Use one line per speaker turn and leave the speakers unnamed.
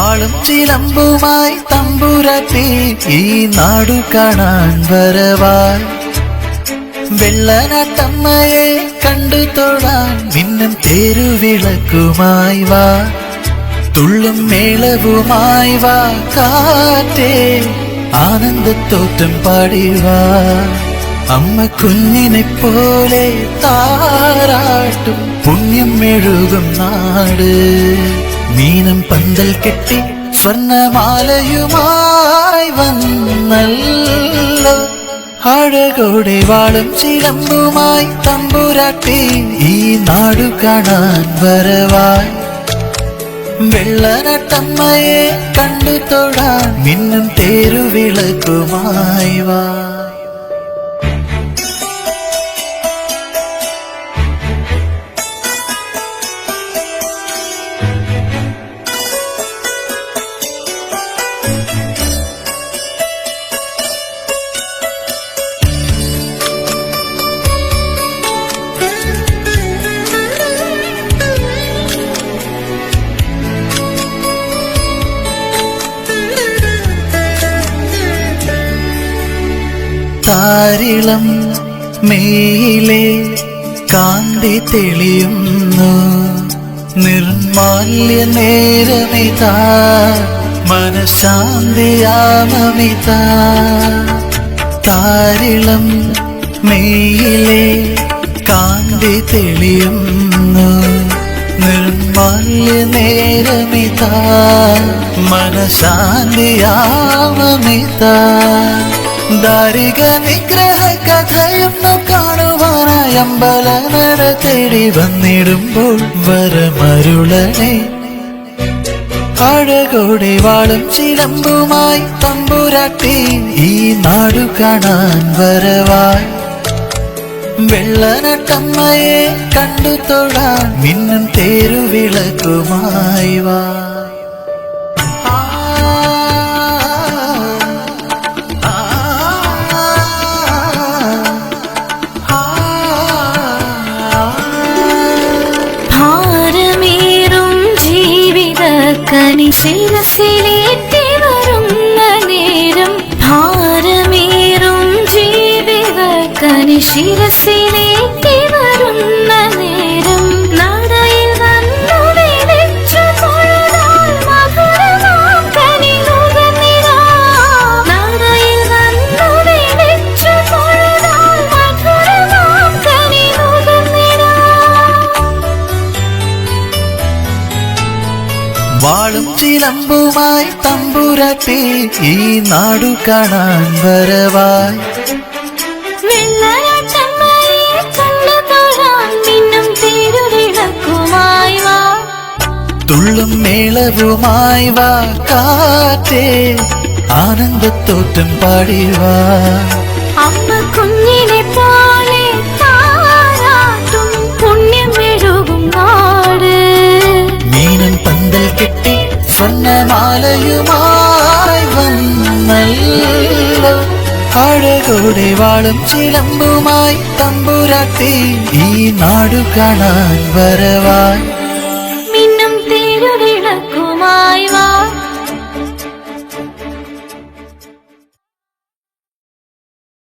വാളും ചിലമ്പുമായി തമ്പുരാട്ടി ഈ നാടു കാണാൻ വരവായി. വെള്ളനാട്ടമ്മയെ കണ്ടു തൊഴാൻ മിന്നും തെരുവിളക്കുമായി വാ. തുള്ളും മേളവുമായി വാ കാറ്റേ, ആനന്ദത്തോറ്റം പാടിവാ. അമ്മ കുഞ്ഞിനെ പോലെ താരാട്ടും പുണ്യം മെഴുകും നാട്. മീനം പന്തൽ കെട്ടി സ്വർണമാലയുമായി വന്നല്ലോ. അഴകോടെ വാളും ചിലമ്പുമായി തമ്പുരാട്ടി ഈ നാടു കാണാൻ വരവായി. വെള്ളനാട്ടമ്മയെ കണ്ടു തൊഴാൻ മിന്നും തെരുവിളക്കുമായി വാ. താരിളം മേയിലെ കാന്തി തെളിയുന്നു. നിർമാല്യ നേരമിതാ മനഃശാന്തിയാമമിതാ. താരിളം മേയിലെ കാന്തി തെളിയുന്നു. നിർമാല്യ നേരമിതാ മനഃശാന്തിയാമമിതാ. ദാരിക നിഗ്രഹ കഥയൊന്നു കാണുവാനായി അമ്പല നട തേടി വന്നിടുമ്പോൾ വരമരുളനെ. അഴകോടെ വാളും ചിലമ്പുമായി തമ്പുരാട്ടി ഈ നാടു കാണാൻ വരവായി. വെള്ളനാട്ടമ്മയെ കണ്ടു തൊഴാൻ മിന്നും തെരുവിളക്കുമായി വാ.
ശിരസിലേറ്റി വരുന്ന നേരം, ഭാരമേറും ജീവിത കനി ശിരസിലേറ്റി വരുന്ന നേരം, നടയിൽ വന്നു വിളിച്ചു തൊഴുതാൽ മധുരമാം കനി നുകർന്നിടാം. നടയിൽ വന്നു വിളിച്ചു തൊഴുതാൽ മധുരമാം കനി നുകർന്നിടാം.
വാളും ചിലമ്പുമായി തമ്പുരാട്ടി ഈ നാടു കാണാൻ വരവായി.
വെള്ളനാട്ടമ്മയെ കണ്ടു തൊഴാൻ മിന്നും തെരുവിളക്കുമായി വാ.
തുള്ളും മേളവുമായി വാ കാറ്റേ, ആനന്ദത്തോറ്റം പാടിവാ.
അമ്മ കുഞ്ഞിനെ പോലെ താരാട്ടും പുണ്യം മെഴുകും നാട്.
മീനം പന്തൽ കെട്ടി സ്വർണമാലയുമായി വന്നല്ലോ. അഴകോടെ വാളും ചിലമ്പുമായി തമ്പുരാട്ടി ഈ നാടു കാണാൻ വരവായി.
മിന്നും തെരുവിളക്കുമായി വാ.